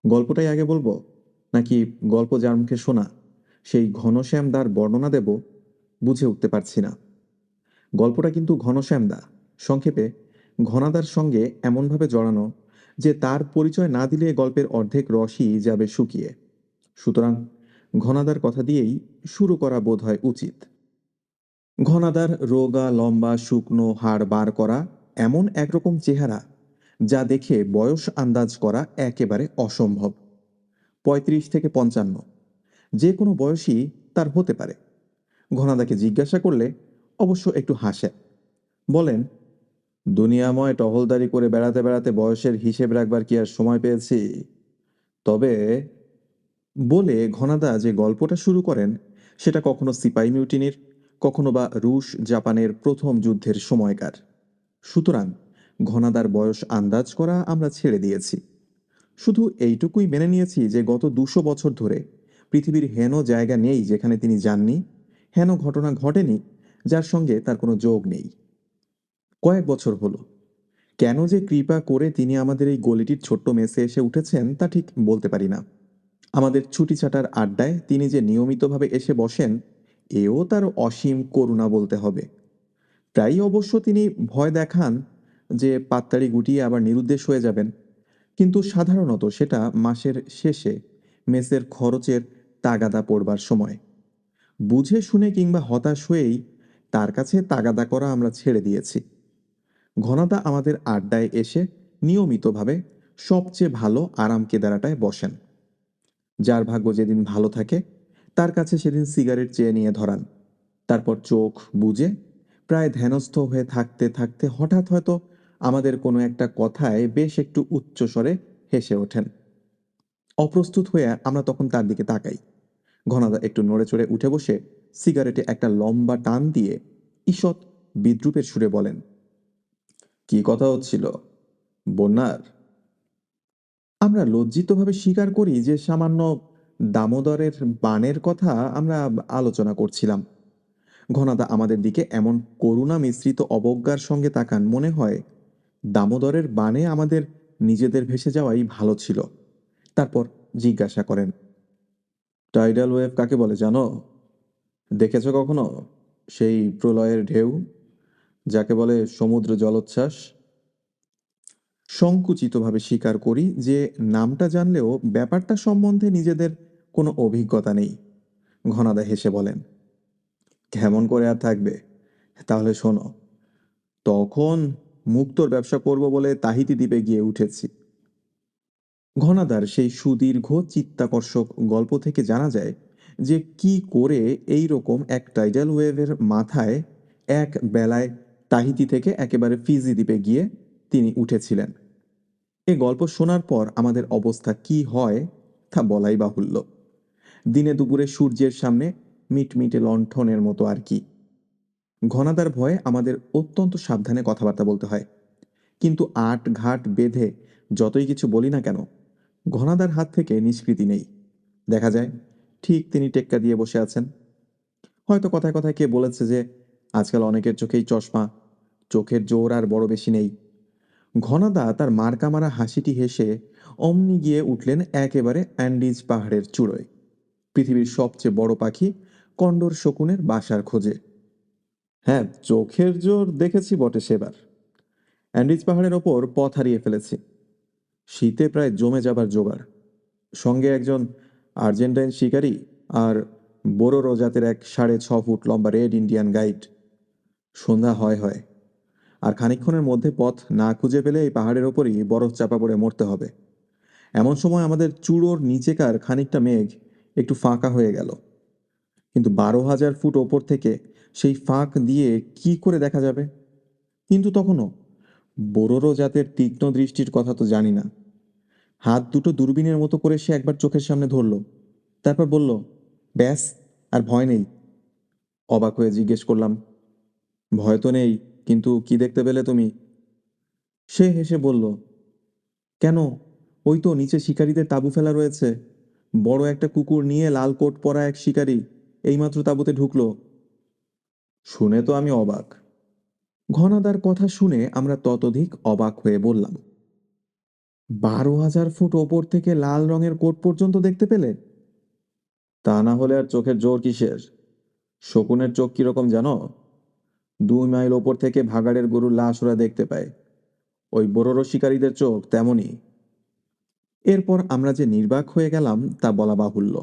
গল্পটাই আগে বলবো, নাকি গল্প যার মুখে শোনা সেই ঘনশ্যাম দার বর্ণনা দেব? বুঝে উঠতে পারছি না। গল্পটা কিন্তু ঘনশ্যাম দা, সংক্ষেপে ঘনাদার সঙ্গে এমনভাবে জড়ানো যে তার পরিচয় না দিলে গল্পের অর্ধেক রসই যাবে শুকিয়ে। সুতরাং ঘনাদার কথা দিয়েই শুরু করা বোধ হয় উচিত। ঘনাদার রোগা লম্বা শুকনো হাড় বার করা এমন একরকম চেহারা যা দেখে বয়স আন্দাজ করা একেবারে অসম্ভব। 35 থেকে 55, যে কোনো বয়সই তার হতে পারে। ঘনাদাকে জিজ্ঞাসা করলে অবশ্য একটু হাসেন, বলেন, দুনিয়াময় টহলদারি করে বেড়াতে বেড়াতে বয়সের হিসেব রাখবার কি আর সময় পেয়েছি? তবে বলে ঘনাদা যে গল্পটা শুরু করেন সেটা কখনো সিপাই মিউটিনির, কখনো বা রুশ জাপানের প্রথম যুদ্ধের সময়কার। সুতরাং ঘনাদার বয়স আন্দাজ করা আমরা ছেড়ে দিয়েছি। শুধু এইটুকুই মেনে নিয়েছি যে গত 200 বছর ধরে পৃথিবীর হেন জায়গা নেই যেখানে তিনি যাননি, হেন ঘটনা ঘটেনি যার সঙ্গে তার কোনো যোগ নেই। কয়েক বছর হলো, কেন যে কৃপা করে তিনি আমাদের এই গলিটির ছোট্ট মেসে এসে উঠেছেন তা ঠিক বলতে পারি না। আমাদের ছুটি ছাটার আড্ডায় তিনি যে নিয়মিতভাবে এসে বসেন, এও তার অসীম করুণা বলতে হবে। প্রায়ই অবশ্য তিনি ভয় দেখান যে পাত্তাড়ি গুটিয়ে আবার নিরুদ্দেশ হয়ে যাবেন, কিন্তু সাধারণত সেটা মাসের শেষে মেসের খরচের তাগাদা পড়বার সময়। বুঝে শুনে কিংবা হতাশ হয়েই তার কাছে তাগাদা করা আমরা ছেড়ে দিয়েছি। ঘনাদা আমাদের আড্ডায় এসে নিয়মিতভাবে সবচেয়ে ভালো আরাম কেদারাটায় বসেন। যার ভাগ্য যেদিন ভালো থাকে তার কাছে সেদিন সিগারেট চেয়ে নিয়ে ধরান। তারপর চোখ বুজে প্রায় ধ্যানস্থ হয়ে থাকতে থাকতে হঠাৎ হয়তো আমাদের কোনো একটা কথায় বেশ একটু উচ্চস্বরে হেসে ওঠেন। অপ্রস্তুত হয়ে আমরা তখন তার দিকে তাকাই। ঘনাদা একটু নড়ে চড়ে উঠে বসে সিগারেটে একটা লম্বা টান দিয়ে ঈষৎ বিদ্রূপের সুরে বলেন, কি কথা হচ্ছিল বন্যার? আমরা লজ্জিতভাবে স্বীকার করি যে সামান্য দামোদরের বানের কথা আমরা আলোচনা করছিলাম। ঘনাদা আমাদের দিকে এমন করুণা মিশ্রিত অবজ্ঞার সঙ্গে তাকান, মনে হয় দামোদরের বানে আমাদের নিজেদের ভেসে যাওয়াই ভালো ছিল। তারপর জিজ্ঞাসা করেন, টাইডাল ওয়েভ কাকে বলে জানো? দেখেছো কখনো সেই প্রলয়ের ঢেউ যাকে বলে সমুদ্র জলোচ্ছ্বাস? সংকুচিতভাবে স্বীকার করি যে নামটা জানলেও ব্যাপারটা সম্বন্ধে নিজেদের কোনো অভিজ্ঞতা নেই। ঘনাদা হেসে বলেন, কেমন করে আর থাকবে? তাহলে শোনো, তখন মুক্তোর ব্যবসা করব বলে তাহিতি দ্বীপে গিয়ে উঠেছি। ঘনাদার সেই সুদীর্ঘ চিত্তাকর্ষক গল্প থেকে জানা যায় যে কি করে এই রকম এক টাইডাল ওয়েভের মাথায় এক বেলায় তাহিতি থেকে একেবারে ফিজি দ্বীপে গিয়ে তিনি উঠেছিলেন। এ গল্প শোনার পর আমাদের অবস্থা কি হয় তা বলাই বাহুল্য। দিনে দুপুরে সূর্যের সামনে মিটমিটে লণ্ঠনের মতো আর কি। ঘনাদার ভয়ে আমাদের অত্যন্ত সাবধানে কথাবার্তা বলতে হয়, কিন্তু আট ঘাট বেঁধে যতই কিছু বলি না কেন, ঘনাদার হাত থেকে নিষ্কৃতি নেই। দেখা যায় ঠিক তিনি টেক্কা দিয়ে বসে আছেন। হয়তো কথায় কথায় কে বলেছে যে আজকাল অনেকের চোখেই চশমা, চোখের জোর আর বড় বেশি নেই। ঘনাদা তার মার্কা মারা হাসিটি হেসে অমনি গিয়ে উঠলেন একেবারে অ্যান্ডিজ পাহাড়ের চূড়োয়, পৃথিবীর সবচেয়ে বড় পাখি কন্ডর শকুনের বাসার খোঁজে। হ্যাঁ, চোখের জোর দেখেছি বটে সেবার। অ্যান্ডিজ পাহাড়ের ওপর পথ হারিয়ে ফেলেছি। শীতে প্রায় জমে যাবার জোগাড়। সঙ্গে একজন আর্জেন্টাইন শিকারী আর বোরোরো জাতের এক 6.5 ফুট লম্বা রেড ইন্ডিয়ান গাইড। সন্ধ্যা হয় হয়, আর খানিকক্ষণের মধ্যে পথ না খুঁজে পেলে এই পাহাড়ের ওপরই বরফ চাপা পড়ে মরতে হবে। এমন সময় আমাদের চূড়োর নিচেকার খানিকটা মেঘ একটু ফাঁকা হয়ে গেল, কিন্তু 12,000 ফুট ওপর থেকে সেই ফাঁক দিয়ে কি করে দেখা যাবে? কিন্তু তখনও বোরোরো জাতের তীক্ষ্ণ দৃষ্টির কথা তো জানি না। হাত দুটো দূরবীনের মতো করে সে একবার চোখের সামনে ধরল, তারপর বলল, ব্যাস, আর ভয় নেই। অবাক হয়ে জিজ্ঞেস করলাম, ভয় তো নেই, কিন্তু কি দেখতে পেলে তুমি? সে হেসে বলল, কেন, ওই তো নিচে শিকারীদের তাঁবু ফেলা রয়েছে। বড় একটা কুকুর নিয়ে লাল কোট পরা এক শিকারী এইমাত্র তাঁবুতে ঢুকলো। শুনে তো আমি অবাক। ঘনাদার কথা শুনে আমরা ততোধিক অবাক হয়ে বললাম, 12,000 ফুট ওপর থেকে লাল রঙের কোট পর্যন্ত দেখতে পেলে? তা না হলে আর চোখের জোর কিসের? শকুনের চোখ কিরকম জানো? 2 মাইল ওপর থেকে ভাগাড়ের গরুর লাশ ওরা দেখতে পায়। ওই বোরোরো শিকারীদের চোখ তেমনই। এরপর আমরা যে নির্বাক হয়ে গেলাম তা বলা বাহুল্য।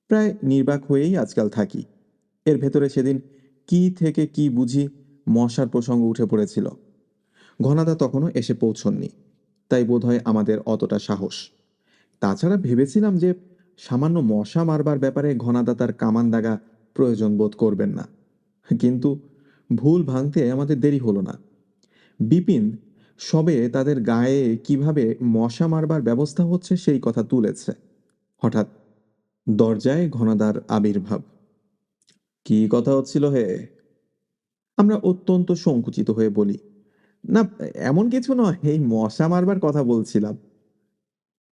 প্রায় নির্বাক হয়েই আজকাল থাকি। এর ভেতরে সেদিন কি থেকে কি বুঝি মশার প্রসঙ্গ উঠে পড়েছিল। ঘনাদা তখনও এসে পৌঁছননি, তাই বোধহয় আমাদের অতটা সাহস। তাছাড়া ভেবেছিলাম যে সামান্য মশা মারবার ব্যাপারে ঘনাদা তার কামান দাগা প্রয়োজন বোধ করবেন না। কিন্তু ভুল ভাঙতে আমাদের দেরি হলো না। বিপিন সবে তাদের গায়ে কিভাবে মশা মারবার ব্যবস্থা হচ্ছে সেই কথা তুলেছে। হঠাৎ দরজায় ঘনাদার আবির্ভাব। কি কথা হচ্ছিল হে? আমরা অত্যন্ত সংকুচিত হয়ে বলি, না, এমন কিছু নয়, এই মশা মারবার কথা বলছিলাম।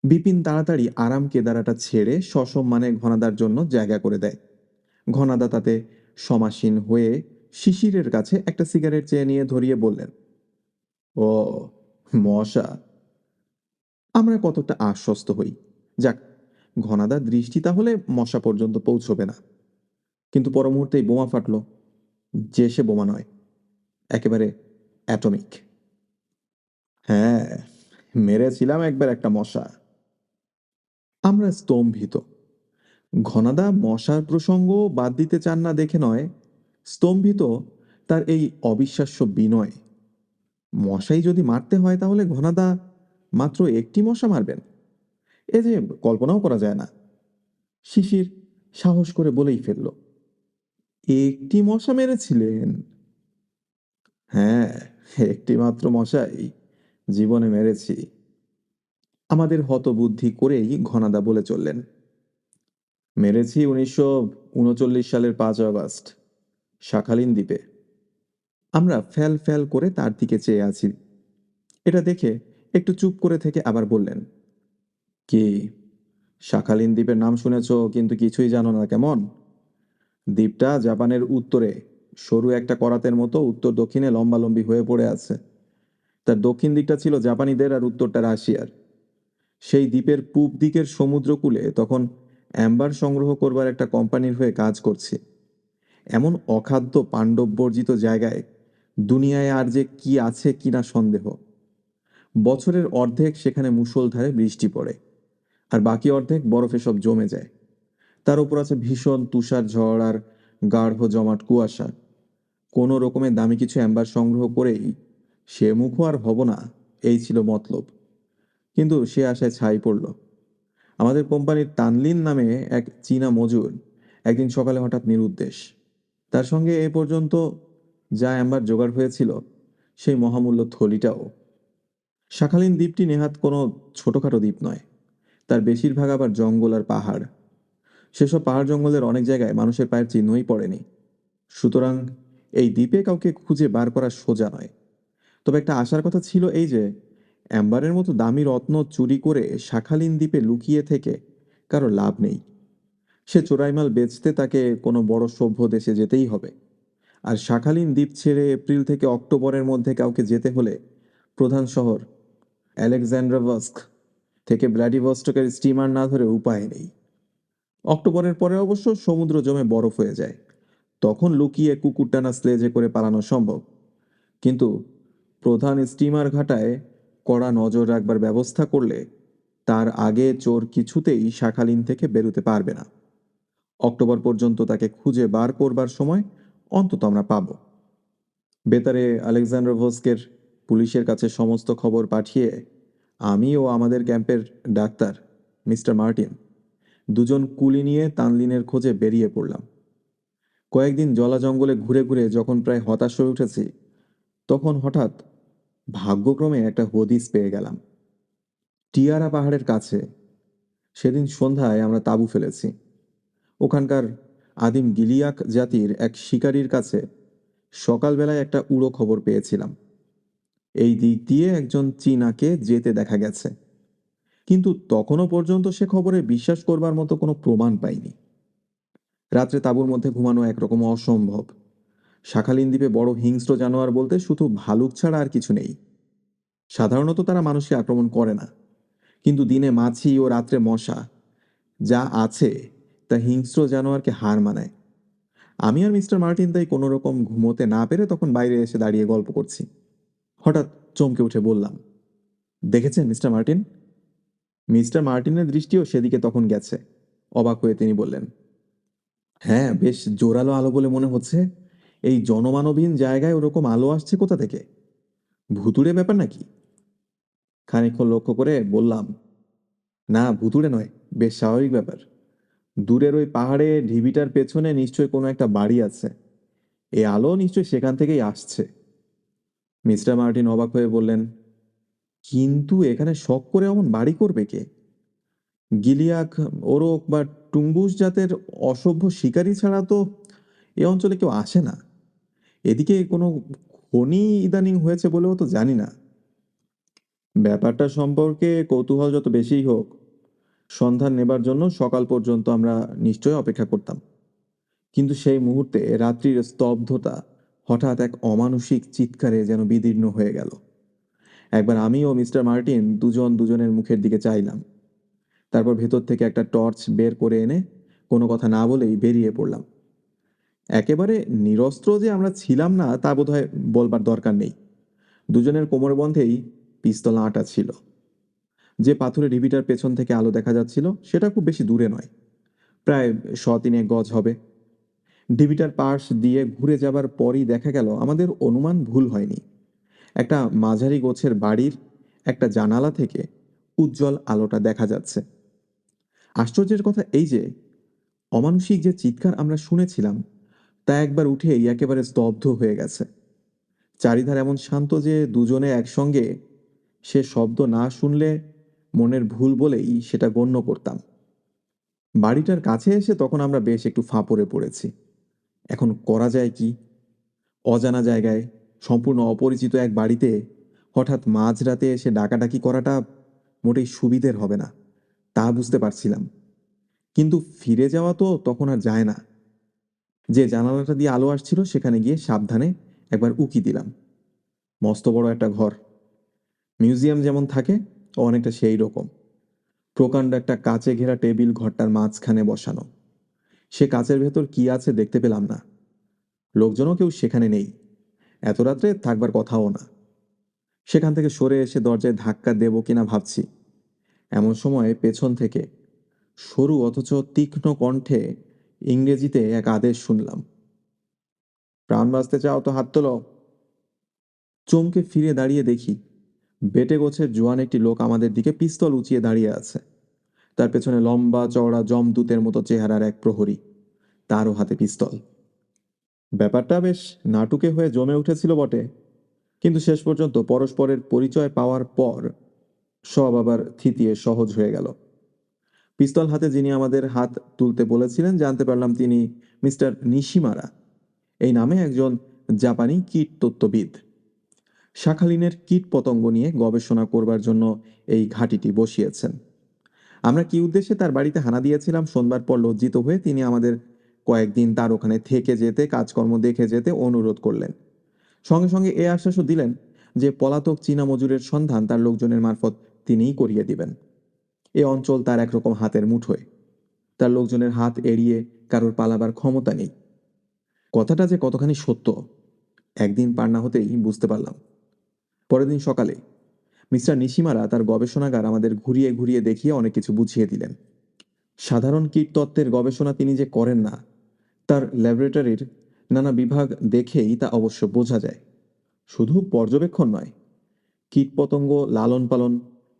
বিপিন তাড়াতাড়ি আরাম কেদারাটা ছেড়ে সসম্মানে ঘনাদার জন্য জায়গা করে দেয়। ঘনাদা তাতে সমাসীন হয়ে শিশিরের কাছে একটা সিগারেট চেয়ে নিয়ে ধরিয়ে বললেন, ও, মশা। আমরা কতটা আশ্বস্ত হই। যাক, ঘনাদার দৃষ্টি তাহলে মশা পর্যন্ত পৌঁছবে না। কিন্তু পর মুহূর্তেই বোমা ফাটল। যে সে বোমা নয়, একেবারে অ্যাটমিক। হ্যাঁ, মেরেছিলাম একবার একটা মশা। আমরা স্তম্ভিত। ঘনাদা মশার প্রসঙ্গ বাদ দিতে চান না দেখে নয়, স্তম্ভিত তার এই অবিশ্বাস্য বিনয়। মশাই যদি মারতে হয় তাহলে ঘনাদা মাত্র একটি মশা মারবেন? এ যে কল্পনাও করা যায় না। শিশির সাহস করে বলেই ফেলল, একটি মশা মেরেছিলেন? হ্যাঁ, একটি মাত্র মশাই জীবনে মেরেছি। আমাদের হতবুদ্ধি করেই ঘনাদা বলে চললেন, মেরেছি 1939 সালের 5 আগস্ট, শাখালিন দ্বীপে। আমরা ফ্যাল ফ্যাল করে তার দিকে চেয়ে আছি। এটা দেখে একটু চুপ করে থেকে আবার বললেন, কি, শাখালিন দ্বীপের নাম শুনেছ কিন্তু কিছুই জানো না কেমন? দ্বীপটা জাপানের উত্তরে সরু একটা করাতের মতো উত্তর দক্ষিণে লম্বালম্বি হয়ে পড়ে আছে। তার দক্ষিণ দিকটা ছিল জাপানিদের আর উত্তরটা রাশিয়ার। সেই দ্বীপের পূব দিকের সমুদ্রকূলে তখন অ্যাম্বার সংগ্রহ করবার একটা কোম্পানির হয়ে কাজ করছি। এমন অখাদ্য পাণ্ডববর্জিত জায়গায় দুনিয়ায় আর যে কি আছে কিনা সন্দেহ। বছরের অর্ধেক সেখানে মুষলধারে বৃষ্টি পড়ে, আর বাকি অর্ধেক বরফে সব জমে যায়। তার উপর আছে ভীষণ তুষার ঝড় আর গাঢ় জমাট কুয়াশা। কোনো রকমে দামি কিছু অ্যাম্বার সংগ্রহ করেই সে মুখও আর হব না, এই ছিল মতলব। কিন্তু সে আশায় ছাই পড়ল। আমাদের কোম্পানির তানলিন নামে এক চীনা মজুর একদিন সকালে হঠাৎ নিরুদ্দেশ। তার সঙ্গে এ পর্যন্ত যা অ্যাম্বার জোগাড় হয়েছিল সেই মহামূল্য থলিটাও। শাখালিন দ্বীপটি নেহাত কোনো ছোটোখাটো দ্বীপ নয়। তার বেশিরভাগ আবার জঙ্গল আর পাহাড়। সেসব পাহাড় জঙ্গলের অনেক জায়গায় মানুষের পায়ের চিহ্নই পড়েনি। সুতরাং এই দ্বীপে কাউকে খুঁজে বার করা সোজা নয়। তবে একটা আশার কথা ছিল এই যে, অ্যাম্বারের মতো দামি রত্ন চুরি করে শাখালিন দ্বীপে লুকিয়ে থেকে কারো লাভ নেই। সে চোরাইমাল বেচতে তাকে কোনো বড় সভ্য দেশে যেতেই হবে। আর শাখালিন দ্বীপ ছেড়ে এপ্রিল থেকে অক্টোবরের মধ্যে কাউকে যেতে হলে প্রধান শহর আলেকজান্ড্রাভস্ক থেকে ভ্লাদিভস্টকের স্টিমার না ধরে উপায় নেই। অক্টোবরের পরে অবশ্য সমুদ্র জমে বরফ হয়ে যায়। তখন লুকিয়ে কুকুরটানা স্লেজে করে পালানো সম্ভব। কিন্তু প্রধান স্টিমার ঘাটায় কড়া নজর রাখবার ব্যবস্থা করলে তার আগে চোর কিছুতেই শাখালিন থেকে বেরোতে পারবে না। অক্টোবর পর্যন্ত তাকে খুঁজে বার করবার সময় অন্তত আমরা পাব। বেতারে আলেকজান্ডার ভস্কের পুলিশের কাছে সমস্ত খবর পাঠিয়ে আমি ও আমাদের ক্যাম্পের ডাক্তার মিস্টার মার্টিন দুজন কুলি নিয়ে তানলিনের খোঁজে বেরিয়ে পড়লাম। কয়েকদিন জলা জঙ্গলে ঘুরে ঘুরে যখন প্রায় হতাশ হয়ে উঠেছি, তখন হঠাৎ ভাগ্যক্রমে একটা হদিস পেয়ে গেলাম। টিয়ারা পাহাড়ের কাছে সেদিন সন্ধ্যায় আমরা তাঁবু ফেলেছি। ওখানকার আদিম গিলিয়াক জাতির এক শিকারীর কাছে সকালবেলায় একটা উড়ো খবর পেয়েছিলাম। এই দিক দিয়ে একজন চীনাকে যেতে দেখা গেছে। কিন্তু তখনও পর্যন্ত সে খবরে বিশ্বাস করবার মতো কোনো প্রমাণ পাইনি। রাত্রে তাঁবুর মধ্যে ঘুমানো একরকম অসম্ভব। শাখালিন দ্বীপে বড় হিংস্র জানোয়ার বলতে শুধু ভালুক ছাড়া আর কিছু নেই। সাধারণত তারা মানুষকে আক্রমণ করে না। কিন্তু দিনে মাছি ও রাত্রে মশা যা আছে তা হিংস্র জানোয়ারকে হার মানায়। আমি আর মিস্টার মার্টিন তাই কোনো রকম ঘুমোতে না পেরে তখন বাইরে এসে দাঁড়িয়ে গল্প করছি। হঠাৎ চমকে উঠে বললাম, দেখেছেন মিস্টার মার্টিন? মিস্টার মার্টিনের দৃষ্টিও সেদিকে তখন গেছে। অবাক হয়ে তিনি বললেন, হ্যাঁ, বেশ জোরালো আলো বলে মনে হচ্ছে। এই জনমানবহীন জায়গায় ওরকম আলো আসছে কোথা থেকে? ভুতুড়ে ব্যাপার নাকি? খানিকক্ষণ লক্ষ্য করে বললাম, না ভুতুড়ে নয়, বেশ স্বাভাবিক ব্যাপার। দূরের ওই পাহাড়ে ঢিবিটার পেছনে নিশ্চয়ই কোনো একটা বাড়ি আছে। এই আলো নিশ্চয়ই সেখান থেকেই আসছে। মিস্টার মার্টিন অবাক হয়ে বললেন, কিন্তু এখানে শখ করে অমন বাড়ি করবে কে? গিলিয়াক, ওরক বা টুম্বুস জাতের অসভ্য শিকারী ছাড়া তো এ অঞ্চলে কেউ আসে না। এদিকে কোনো খনি ইদানিং হয়েছে বলেও তো জানি না। ব্যাপারটা সম্পর্কে কৌতূহল যত বেশিই হোক, সন্ধান নেবার জন্য সকাল পর্যন্ত আমরা নিশ্চয়ই অপেক্ষা করতাম। কিন্তু সেই মুহূর্তে রাত্রির স্তব্ধতা হঠাৎ এক অমানুষিক চিৎকারে যেন বিদীর্ণ হয়ে গেল। একবার আমি ও মিস্টার মার্টিন দুজন দুজনের মুখের দিকে চাইলাম। তারপর ভেতর থেকে একটা টর্চ বের করে এনে কোনো কথা না বলেই বেরিয়ে পড়লাম। একেবারে নিরস্ত্র যে আমরা ছিলাম না তা বোধহয় বলবার দরকার নেই। দুজনের কোমরবন্ধেই পিস্তল আঁটা ছিল। যে পাথরের ঢিবিটার পেছন থেকে আলো দেখা যাচ্ছিল সেটা খুব বেশি দূরে নয়, প্রায় 100-3 গজ হবে। ঢিবিটার পাশ দিয়ে ঘুরে যাবার পরই দেখা গেল আমাদের অনুমান ভুল হয়নি। একটা মাঝারি গোছের বাড়ির একটা জানালা থেকে উজ্জ্বল আলোটা দেখা যাচ্ছে। আশ্চর্যের কথা এই যে, অমানুষিক যে চিৎকার আমরা শুনেছিলাম তা একবার উঠেই একেবারে স্তব্ধ হয়ে গেছে। চারিধার এমন শান্ত যে দুজনে একসঙ্গে সে শব্দ না শুনলে মনের ভুল বলেই সেটা গণ্য করতাম। বাড়িটার কাছে এসে তখন আমরা বেশ একটু ফাঁপড়ে পড়েছি। এখন করা যায় কি? অজানা জায়গায়, সম্পূর্ণ অপরিচিত এক বাড়িতে হঠাৎ মাঝরাতে এসে ডাকাডাকি করাটা মোটেই সুবিধের হবে না, তা বুঝতে পারছিলাম। কিন্তু ফিরে যাওয়া তো তখন আর যায় না। যে জানালাটা দিয়ে আলো আসছিল সেখানে গিয়ে সাবধানে একবার উকি দিলাম। মস্ত বড় একটা ঘর, মিউজিয়াম যেমন থাকে অনেকটা সেই রকম। প্রকাণ্ড একটা কাচে ঘেরা টেবিল ঘরটার মাঝখানে বসানো। সে কাচের ভেতর কি আছে দেখতে পেলাম না। লোকজনও কেউ সেখানে নেই, এত রাত্রে থাকবার কথাও না। সেখান থেকে সরে এসে দরজায় ধাক্কা দেব কিনা ভাবছি, এমন সময় পেছন থেকে সরু অথচ তীক্ষ্ণ কণ্ঠে ইংরেজিতে এক আদেশ শুনলাম, প্রাণ বাঁচতে চাও তো হাত তোলো। চমকে ফিরে দাঁড়িয়ে দেখি বেটে গোছের জোয়ান একটি লোক আমাদের দিকে পিস্তল উঁচিয়ে দাঁড়িয়ে আছে। তার পেছনে লম্বা চওড়া জমদূতের মতো চেহারার এক প্রহরী, তারও হাতে পিস্তল। ব্যাপারটা বেশ নাটুকে হয়ে জমে উঠেছিল বটে, কিন্তু শেষ পর্যন্ত পরস্পরের পরিচয় পাওয়ার পর সব আবার থিতিয়ে সহজ হয়ে গেল। পিস্তল হাতে যিনি আমাদের হাত তুলতে বলেছিলেন জানতে পারলাম তিনি মিস্টার নিশিমারা, এই নামে একজন জাপানি কীটতত্ত্ববিদ। শাখালিনের কীট পতঙ্গ নিয়ে গবেষণা করবার জন্য এই ঘাঁটিটি বসিয়েছেন। আমরা কি উদ্দেশ্যে তার বাড়িতে হানা দিয়েছিলাম শোনবার পর লজ্জিত হয়ে তিনি আমাদের কয়েকদিন তার ওখানে থেকে যেতে, কাজকর্ম দেখে যেতে অনুরোধ করলেন। সঙ্গে সঙ্গে এ আশ্বাসও দিলেন যে পলাতক চীনা মজুরের সন্ধান তার লোকজনের মারফত তিনিই করিয়ে দিবেন। এ অঞ্চল তার একরকম হাতের মুঠোয়, তার লোকজনের হাত এড়িয়ে কারোর পালাবার ক্ষমতা নেই। কথাটা যে কতখানি সত্য একদিন পার না হতেই বুঝতে পারলাম। পরের দিন সকালে মিস্টার নিশিমারা তার গবেষণাগার আমাদের ঘুরিয়ে ঘুরিয়ে দেখিয়ে অনেক কিছু বুঝিয়ে দিলেন। সাধারণ কীটতত্ত্বের গবেষণা তিনি যে করেন না, তার ল্যাবরেটরির নানা বিভাগ দেখেই তা অবশ্য বোঝা যায়। শুধু পর্যবেক্ষণ নয়, কীটপতঙ্গ লালন পালন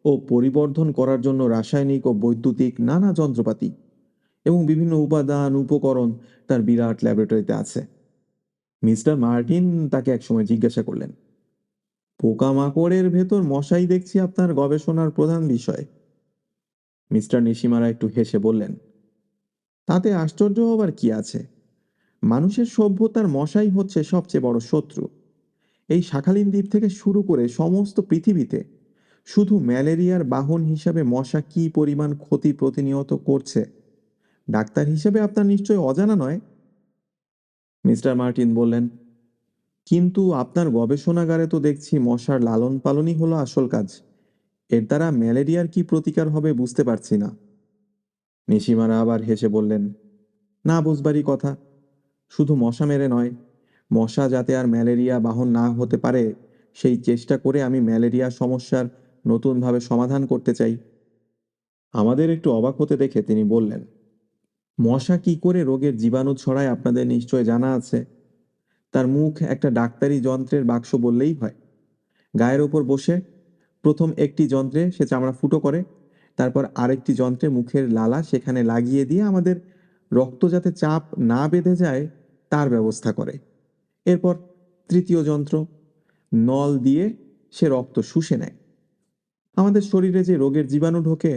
ও পরিবর্ধন করার জন্য রাসায়নিক ও বৈদ্যুতিক নানা যন্ত্রপাতি এবং বিভিন্ন উপাদান উপকরণ তার বিরাট ল্যাবরেটরিতে আছে। মিস্টার মার্টিন তাকে একসময় জিজ্ঞাসা করলেন, পোকামাকড়ের ভেতর মশাই দেখছি আপনার গবেষণার প্রধান বিষয়। মিস্টার নিশিমারা একটু হেসে বললেন, তাতে আশ্চর্য হবার কি আছে? মানুষের সভ্যতার মশাই হচ্ছে সবচেয়ে বড় শত্রু। এই শাখালিন দ্বীপ থেকে শুরু করে সমস্ত পৃথিবীতে শুধু ম্যালেরিয়ার বাহন হিসাবে মশা কি পরিমাণ ক্ষতি প্রতিনিয়ত করছে ডাক্তার হিসেবে আপনার নিশ্চয় অজানা নয়। মিস্টার মার্টিন বললেন, কিন্তু আপনার গবেষণাগারে তো দেখছি মশার লালন পালনই হলো আসল কাজ। এর দ্বারা ম্যালেরিয়ার কি প্রতিকার হবে বুঝতে পারছি না। নিশিমারা আবার হেসে বললেন, না বুঝবারই কথা। শুধু মশা মেরে নয়, মশা যাতে আর ম্যালেরিয়া বাহন না হতে পারে সেই চেষ্টা করে আমি ম্যালেরিয়া সমস্যার নতুনভাবে সমাধান করতে চাই। আমাদের একটু অবাক হতে দেখে তিনি বললেন, মশা কি করে রোগের জীবাণু ছড়ায় আপনাদের নিশ্চয় জানা আছে। তার মুখ একটা ডাক্তারি যন্ত্রের বাক্স বললেই হয়। গায়ের ওপর বসে প্রথম একটি যন্ত্রে সে চামড়া ফুটো করে, তারপর আরেকটি যন্ত্রে মুখের লালা সেখানে লাগিয়ে দিয়ে আমাদের রক্ত যাতে চাপ না বেঁধে যায় তার ব্যবস্থা করে। এরপর তৃতীয় যন্ত্র, নল দিয়ে সে রক্ত শুষে নেয়। আমাদের শরীরে যে রোগের জীবাণু ঢোকে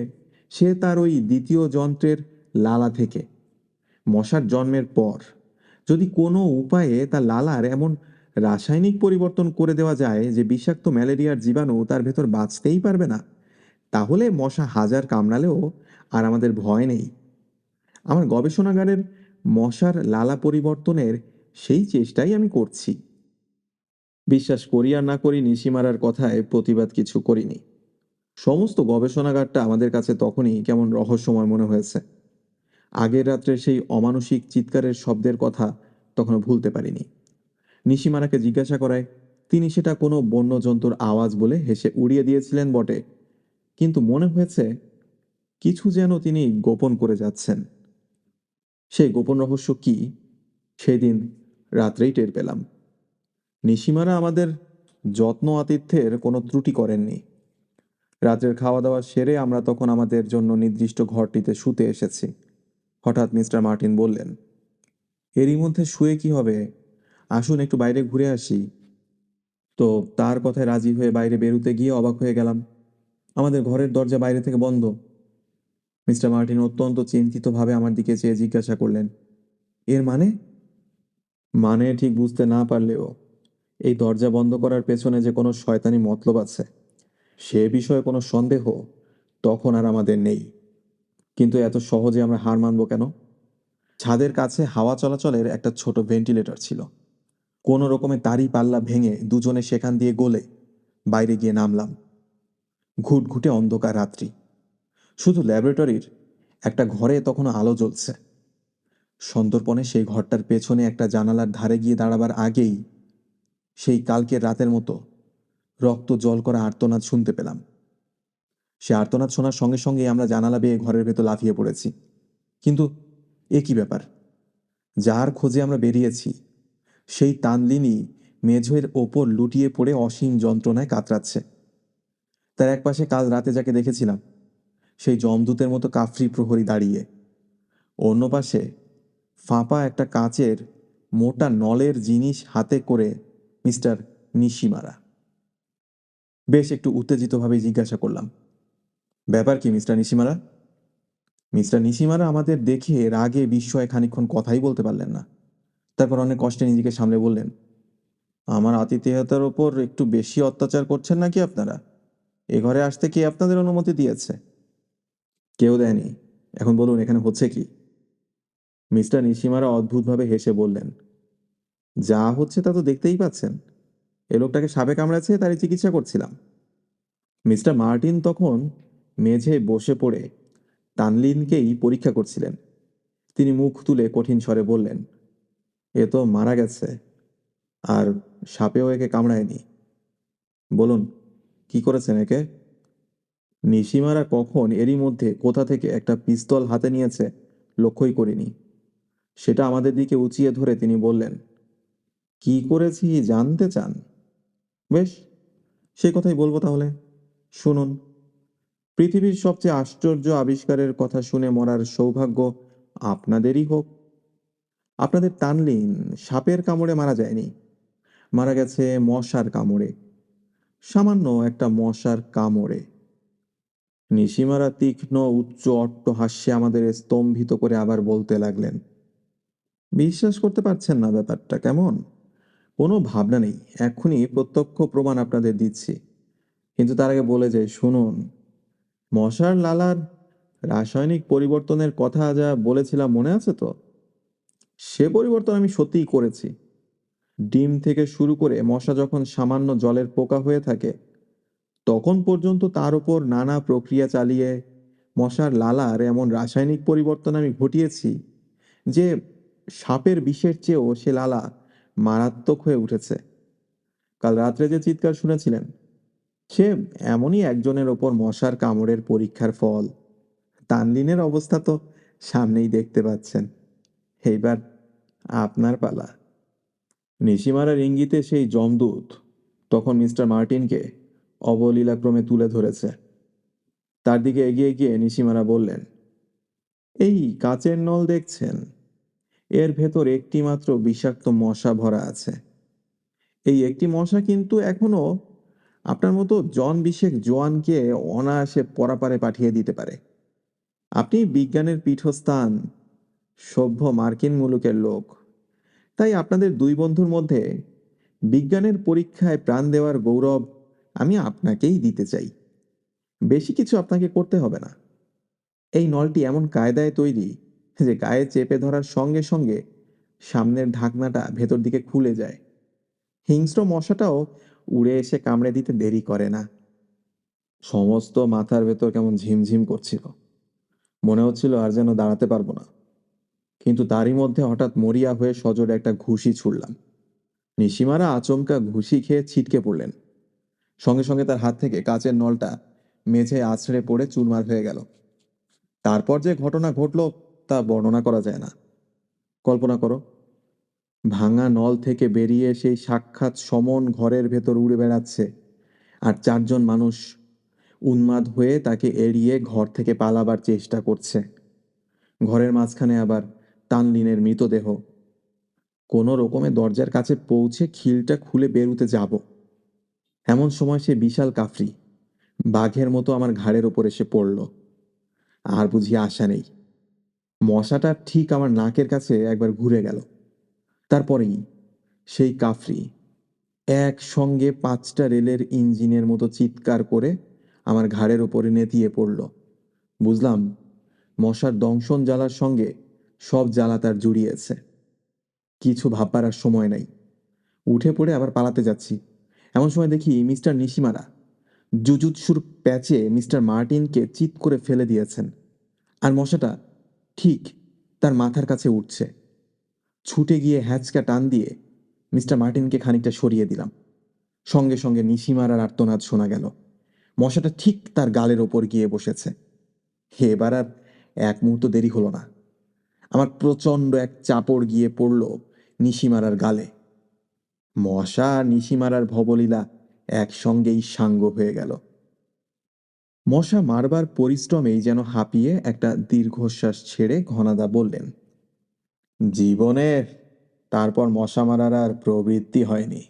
সে তার ওই দ্বিতীয় যন্ত্রের লালা থেকে। মশার জন্মের পর যদি কোনো উপায়ে তার লালার এমন রাসায়নিক পরিবর্তন করে দেওয়া যায় যে বিষাক্ত ম্যালেরিয়ার জীবাণু তার ভেতর বাঁচতেই পারবে না, তাহলে মশা হাজার কামড়ালেও আর আমাদের ভয় নেই। আমার গবেষণাগারের মশার লালা পরিবর্তনের সেই চেষ্টাই আমি করছি। বিশ্বাস করি আর না করি, নিশিমারার কথায় প্রতিবাদ কিছু করিনি। সমস্ত গবেষণাগারটা আমাদের কাছে তখনই কেমন রহস্যময় মনে হয়েছে। আগের রাত্রে সেই অমানুষিক চিৎকারের শব্দের কথা তখনও ভুলতে পারিনি। নিশিমারাকে জিজ্ঞাসা করায় তিনি সেটা কোনো বন্য জন্তুর আওয়াজ বলে হেসে উড়িয়ে দিয়েছিলেন বটে, কিন্তু মনে হয়েছে কিছু যেন তিনি গোপন করে যাচ্ছেন। সেই গোপন রহস্য কি, সেদিন রাত্রেই টের পেলাম। নিশিমারা আমাদের যত্ন আতিথ্যের কোনো ত্রুটি করেননি। রাতের খাওয়া দাওয়া সেরে আমরা তখন আমাদের জন্য নির্দিষ্ট ঘরটিতে শুতে এসেছি। হঠাৎ মিস্টার মার্টিন বললেন, এরই মধ্যে শুয়ে কি হবে, আসুন একটু বাইরে ঘুরে আসি। তো তার কথায় রাজি হয়ে বাইরে বেরুতে গিয়ে অবাক হয়ে গেলাম, আমাদের ঘরের দরজা বাইরে থেকে বন্ধ। মিস্টার মার্টিন অত্যন্ত চিন্তিতভাবে আমার দিকে চেয়ে জিজ্ঞাসা করলেন, এর মানে? মানে ঠিক বুঝতে না পারলেও এই দরজা বন্ধ করার পেছনে যে কোনো শয়তানি মতলব আছে সে বিষয়ে কোনো সন্দেহ তখন আর আমাদের নেই। কিন্তু এত সহজে আমরা হার মানব কেন? ছাদের কাছে হাওয়া চলাচলের একটা ছোট ভেন্টিলেটর ছিল। কোনো রকমে তারই পাল্লা ভেঙে দুজনে সেখান দিয়ে গলে বাইরে গিয়ে নামলাম। ঘুটঘুটে অন্ধকার রাত্রি। শুধু ল্যাবরেটরির একটা ঘরে তখনও আলো জ্বলছে। সন্তর্পণে সেই ঘরটার পেছনে একটা জানালার ধারে গিয়ে দাঁড়াবার আগেই সেই কালকের রাতের মতো রক্ত জল করা আর্তনাদ শুনতে পেলাম। সে আর্তনাদ শোনার সঙ্গে সঙ্গে আমরা জানালা বেয়ে ঘরের ভেতর লাফিয়ে পড়েছি। কিন্তু এ কি ব্যাপার? যার খোঁজে আমরা বেরিয়েছি সেই তানলিনই মেঝের ওপর লুটিয়ে পড়ে অসীম যন্ত্রণায় কাতরাচ্ছে। তার একপাশে কাল রাতে যাকে দেখেছিলাম সেই যমদূতের মতো কাফরি প্রহরী দাঁড়িয়ে, অন্য পাশে ফাঁপা একটা কাচের মোটা নলের জিনিস হাতে করে মিস্টার নিশিমারা। বেশ একটু উত্তেজিতভাবে জিজ্ঞাসা করলাম, ব্যাপার কি মিস্টার নিশিমারা? মিস্টার নিশিমারা আমাদের দেখে রাগে বিস্ময়ে খানিকক্ষণ কথাই বলতে পারলেন না। তারপর অনেক কষ্টে নিজেকে সামলে বললেন, আমার আতিথেয়তার ওপর একটু বেশি অত্যাচার করছেন নাকি আপনারা? এ ঘরে আসতে কে আপনাদের অনুমতি দিয়েছে? কেউ দেয়নি। এখন বলুন এখানে হচ্ছে কি? মিস্টার নিশিমারা অদ্ভুতভাবে হেসে বললেন, যা হচ্ছে তা তো দেখতেই পাচ্ছেন। এ লোকটাকে সাপে কামড়েছে, তারই চিকিৎসা করছিলাম। মিস্টার মার্টিন তখন মেঝে বসে পড়ে তানলিনকেই পরীক্ষা করছিলেন। তিনি মুখ তুলে কঠিন স্বরে বললেন, এ তো মারা গেছে, আর সাপেও একে কামড়ায়নি। বলুন কি করেছেন একে? নিশিমারা কখন এরই মধ্যে কোথা থেকে একটা পিস্তল হাতে নিয়েছে লক্ষ্যই করিনি। সেটা আমাদের দিকে উঁচিয়ে ধরে তিনি বললেন, কি করেছি জানতে চান? বেশ, সেই কথাই বলবো তাহলে। শুনুন, পৃথিবীর সবচেয়ে আশ্চর্য আবিষ্কারের কথা শুনে মরার সৌভাগ্য আপনাদেরই হোক। আপনাদের তানলিন সাপের কামড়ে মারা যায়নি, মারা গেছে মশার কামড়ে। সামান্য একটা মশার কামড়ে। নিশিমারা তীক্ষ্ণ উচ্চ অট্টহাস্যে আমাদের স্তম্ভিত করে আবার বলতে লাগলেন, বিশ্বাস করতে পারছেন না ব্যাপারটা কেমন? কোনো ভাবনা নেই, এক্ষুনি প্রত্যক্ষ প্রমাণ আপনাদের দিচ্ছি। কিন্তু তার আগে বলে যাই, শুনুন, মশার লালার রাসায়নিক পরিবর্তনের কথা যা বলেছিলাম মনে আছে তো? সে পরিবর্তন আমি সত্যিই করেছি। ডিম থেকে শুরু করে মশা যখন সামান্য জলের পোকা হয়ে থাকে তখন পর্যন্ত তার উপর নানা প্রক্রিয়া চালিয়ে মশার লালার এমন রাসায়নিক পরিবর্তন আমি ঘটিয়েছি যে সাপের বিষের চেয়েও সে লালা মারাত্মক হয়ে উঠেছে। কাল রাত্রে যে চিৎকার শুনেছিলেন, সে এমনই একজনের ওপর মশার কামড়ের পরীক্ষার ফল। তানলিনের অবস্থা তো সামনেই দেখতে পাচ্ছেন। এইবার আপনার পালা। নিশিমারার ইঙ্গিতে সেই যমদূত তখন মিস্টার মার্টিনকে অবলীলাক্রমে তুলে ধরেছে। তার দিকে এগিয়ে গিয়ে নিশিমারা বললেন, এই কাচের নল দেখছেন? এর ভেতর একটি মাত্র বিষাক্ত মশা ভরা আছে। এই একটি মশা কিন্তু এখনো আপনার মতো জন বিশেক জোয়ানকে অনায়াসে পরাপারে পাঠিয়ে দিতে পারে। আপনি বিজ্ঞানের পীঠস্থান, সভ্য মার্কিন মুলুকের লোক, তাই আপনাদের দুই বন্ধুর মধ্যে বিজ্ঞানের পরীক্ষায় প্রাণ দেওয়ার গৌরব আমি আপনাকেই দিতে চাই। বেশি কিছু আপনাকে করতে হবে না। এই নলটি এমন কায়দায় তৈরি যে গায়ে চেপে ধরার সঙ্গে সঙ্গে সামনের ঢাকনাটা ভেতর দিকে খুলে যায়। হিংস্র মশাটাও উড়ে এসে কামড়ে দিতে দেরি করে না। সমস্ত মাথার ভেতর কেমন ঝিমঝিম করছিল। মনে হচ্ছিল আর যেন দাঁড়াতে পারবো না। কিন্তু তারই মধ্যে হঠাৎ মরিয়া হয়ে সজোরে একটা ঘুষি ছুড়লাম। নিশিমারা আচমকা ঘুষি খেয়ে ছিটকে পড়লেন। সঙ্গে সঙ্গে তার হাত থেকে কাচের নলটা মেঝে আছড়ে পড়ে চুরমার হয়ে গেল। তারপর যে ঘটনা ঘটল তা বর্ণনা করা যায় না। কল্পনা করো, ভাঙা নল থেকে বেরিয়ে সেই সাক্ষাৎ সমন ঘরের ভেতর উড়ে বেড়াচ্ছে, আর চারজন মানুষ উন্মাদ হয়ে তাকে এড়িয়ে ঘর থেকে পালাবার চেষ্টা করছে। ঘরের মাঝখানে আবার তানলিনের মৃতদেহ। কোনো রকমে দরজার কাছে পৌঁছে খিলটা খুলে বেরুতে যাব, এমন সময় সে বিশাল কাফরি বাঘের মতো আমার ঘাড়ের ওপর এসে পড়ল। আর বুঝি আশা নেই। মশাটা ঠিক আমার নাকের কাছে একবার ঘুরে গেল। তারপরেই সেই কাফরি একসঙ্গে 5টা রেলের ইঞ্জিনের মতো চিৎকার করে আমার ঘাড়ের ওপরে নেতিয়ে পড়ল। বুঝলাম মশার দংশন জ্বালার সঙ্গে সব জ্বালা তার জুড়িয়েছে। কিছু ভাববার আর সময় নাই। উঠে পড়ে আবার পালাতে যাচ্ছি, এমন সময় দেখি মিস্টার নিশিমারা জুজুৎসুর প্যাচে মিস্টার মার্টিনকে চিৎ করে ফেলে দিয়েছেন, আর মশাটা ঠিক তার মাথার কাছে উঠছে। ছুটে গিয়ে হ্যাচকা টান দিয়ে মিস্টার মার্টিনকে খানিকটা সরিয়ে দিলাম। সঙ্গে সঙ্গে নিশিমারার আর্তনাদ শোনা গেল। মশাটা ঠিক তার গালের ওপর গিয়ে বসেছে। এবার আর এক মুহূর্ত দেরি হলো না। আমার প্রচণ্ড এক চাপড় গিয়ে পড়ল নিশিমারার গালে। মশা আর নিশিমারার ভবলীলা একসঙ্গেই সাঙ্গ হয়ে গেল। মশা মারবার পরিশ্রমেই যেন হাঁপিয়ে একটা দীর্ঘশ্বাস ছেড়ে ঘনাদা বললেন, জীবনে তারপর মশা মারার আর প্রবৃত্তি হয়নি।